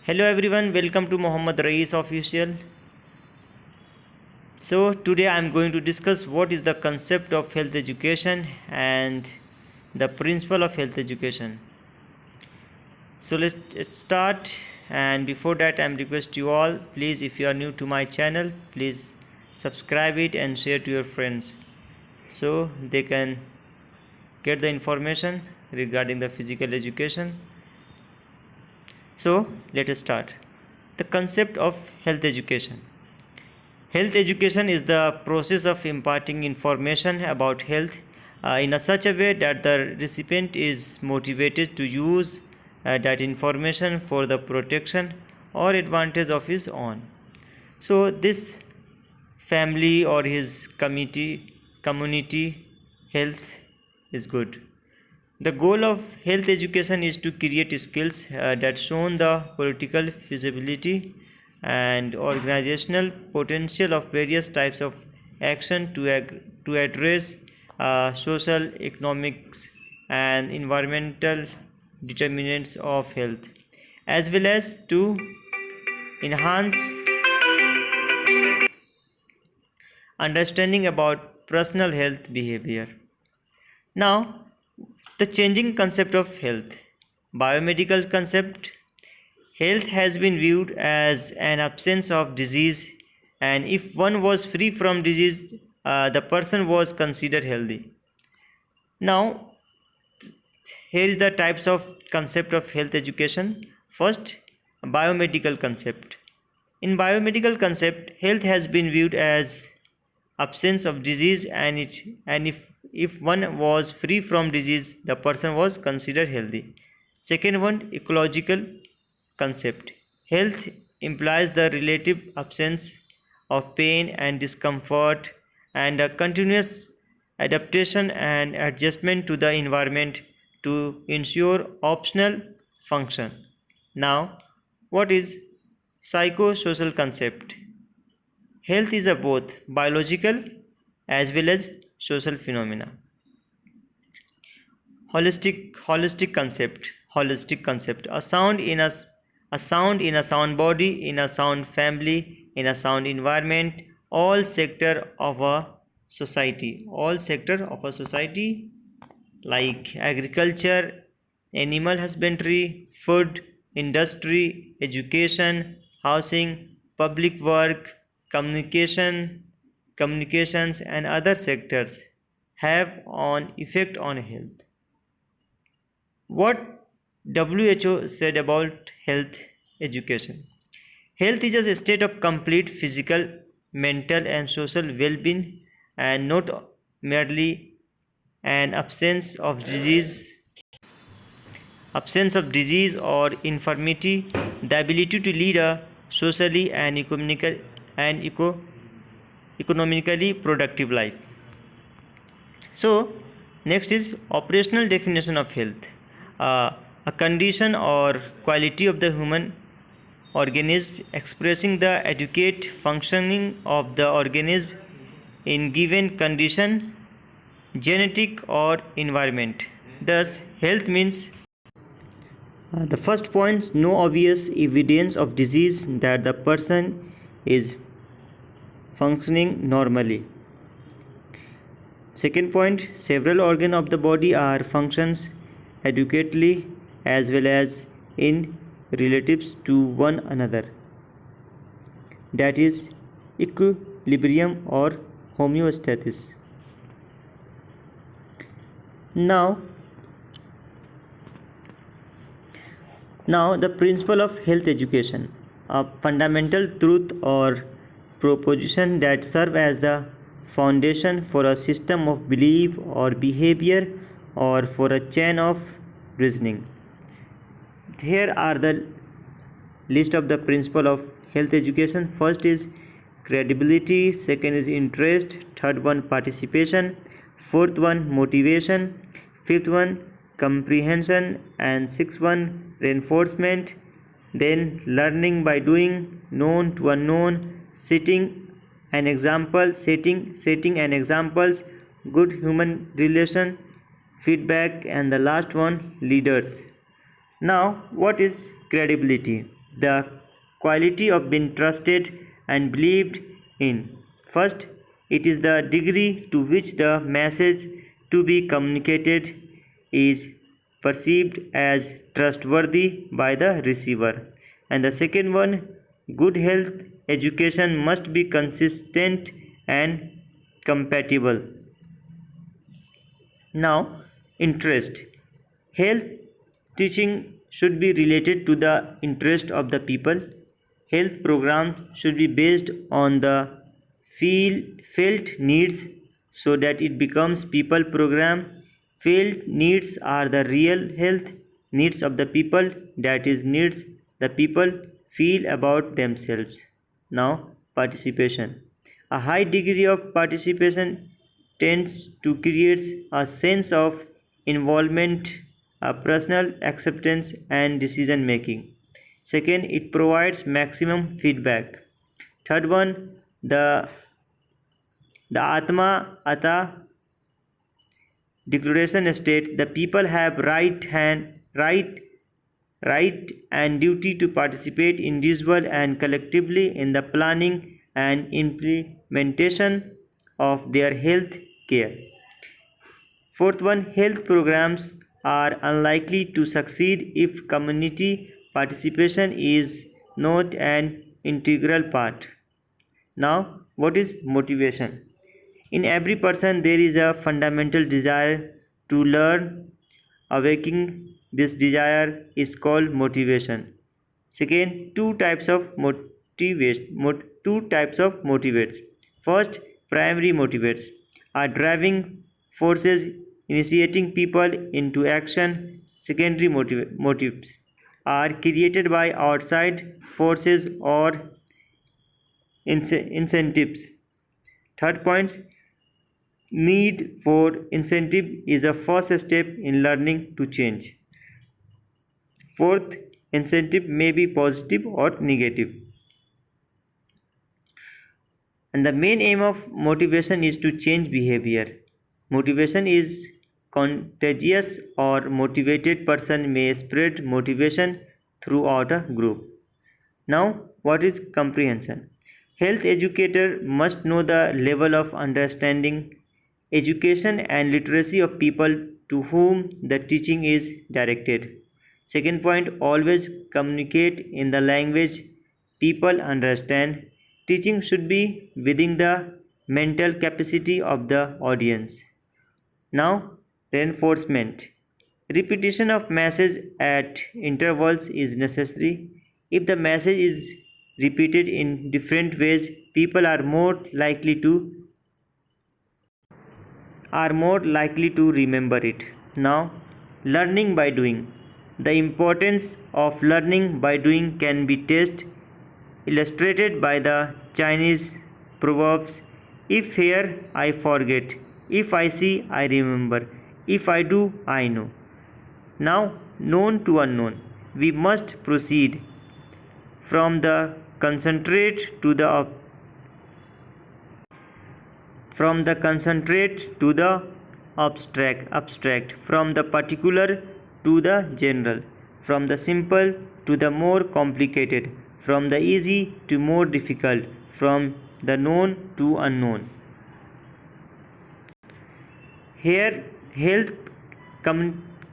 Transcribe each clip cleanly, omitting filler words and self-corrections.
Hello everyone, welcome to Mohammad Rais Official. So today I am going to discuss what is the concept of health education and the principle of health education. So let's start, and before that I am request you all, please, if you are new to my channel, please subscribe it and share to your friends so they can get the information regarding the physical education. So let us start. The concept of health education. Health education is the process of imparting information about health in such a way that the recipient is motivated to use that information for the protection or advantage of his own. So this family or his community health is good. The goal of health education is to create skills that show the political feasibility and organizational potential of various types of action to address social, economics, and environmental determinants of health, as well as to enhance understanding about personal health behavior. Now, the changing concept of health. Biomedical concept. Health has been viewed as an absence of disease, and if one was free from disease, the person was considered healthy. Now, here is the types of concept of health education. First, biomedical concept. In biomedical concept, health has been viewed as absence of disease, and if one was free from disease, the person was considered healthy. Second one, ecological concept. Health implies the relative absence of pain and discomfort and a continuous adaptation and adjustment to the environment to ensure optimal function. Now, what is psychosocial concept? Health is a both biological as well as social phenomena. Holistic concept. A sound body, in a sound family, in a sound environment, all sector of a society like agriculture, animal husbandry, food, industry, education, housing, public work, communications, and other sectors have an effect on health. What WHO said about health education? Health is a state of complete physical, mental, and social well-being, and not merely an absence of disease or infirmity, the ability to lead a socially and economically productive life. So, next is operational definition of health. A condition or quality of the human organism expressing the adequate functioning of the organism in given condition, genetic or environment. Thus, health means the first point, no obvious evidence of disease that the person is functioning normally. Second point, several organs of the body are functions adequately as well as in relatives to one another. That is equilibrium or homeostasis. Now the principle of health education, a fundamental truth or proposition that serve as the foundation for a system of belief or behavior or for a chain of reasoning. Here are the list of the principle of health education. First is credibility, second is interest, third one participation, fourth one motivation, fifth one comprehension, and sixth one reinforcement. Then learning by doing, known to unknown, setting an examples, good human relation, feedback, and the last one leaders. Now, what is credibility? the quality of being trusted and believed in. First, it is the degree to which the message to be communicated is perceived as trustworthy by the receiver. And the second one, good health education must be consistent and compatible. Now, interest. Health teaching should be related to the interest of the people. Health programs should be based on the felt needs so that it becomes people program. Felt needs are the real health needs of the people, that is needs the people feel about themselves. Now, participation. A high degree of participation tends to create a sense of involvement, a personal acceptance and decision making. Second, it provides maximum feedback. Third one, the Atma Ata declaration states the people have right and duty to participate individually and collectively in the planning and implementation of their health care. Fourth one, health programs are unlikely to succeed if community participation is not an integral part. Now, what is motivation? In every person, there is a fundamental desire to learn. Awakening this desire is called motivation. Second, two types of motivates. First, primary motivates are driving forces initiating people into action. Secondary motives are created by outside forces or incentives. Third point, need for incentive is a first step in learning to change. Fourth, incentive may be positive or negative. And the main aim of motivation is to change behavior. Motivation is contagious or motivated person may spread motivation throughout a group. Now, what is comprehension? Health educator must know the level of understanding, education and literacy of people to whom the teaching is directed. Second point, always communicate in the language people understand. Teaching should be within the mental capacity of the audience. Now, reinforcement. Repetition of message at intervals is necessary. If the message is repeated in different ways, people are more likely to remember it. Now, learning by doing. The importance of learning by doing can be illustrated by the Chinese proverbs: if hear, I forget, if I see, I remember, if I do, I know. Now, known to unknown. We must proceed from the concentrate to the abstract, from the particular to the general, from the simple to the more complicated, from the easy to more difficult, from the known to unknown. Here, health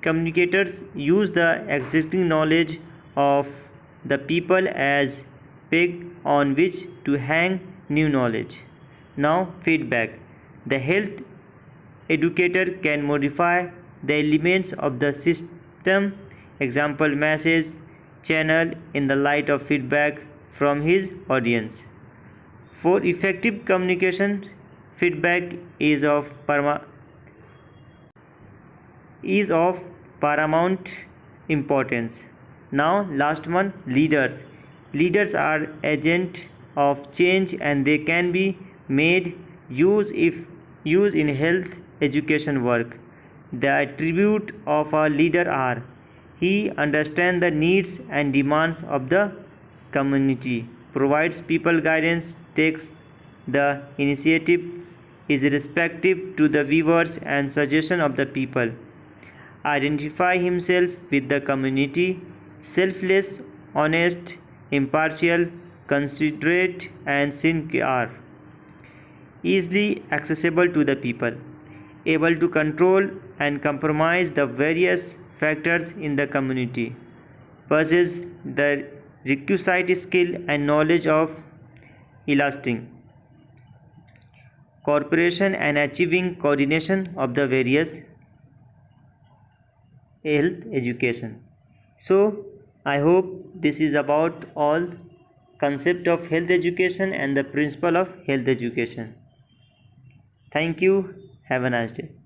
communicators use the existing knowledge of the people as peg on which to hang new knowledge. Now, feedback. The health educator can modify the elements of the system, example message, channel in the light of feedback from his audience. For effective communication, feedback is of paramount importance. Now, last one, leaders. Leaders are agents of change and they can be made use in health education work. The attribute of a leader are: he understands the needs and demands of the community, provides people guidance, takes the initiative, is respectful to the viewers and suggestion of the people, identify himself with the community, selfless, honest, impartial, considerate, and sincere, easily accessible to the people, able to control and compromise the various factors in the community, possess the requisite skill and knowledge of elasting cooperation and achieving coordination of the various health education. So I hope this is about all concept of health education and the principle of health education. Thank you. Have a nice day.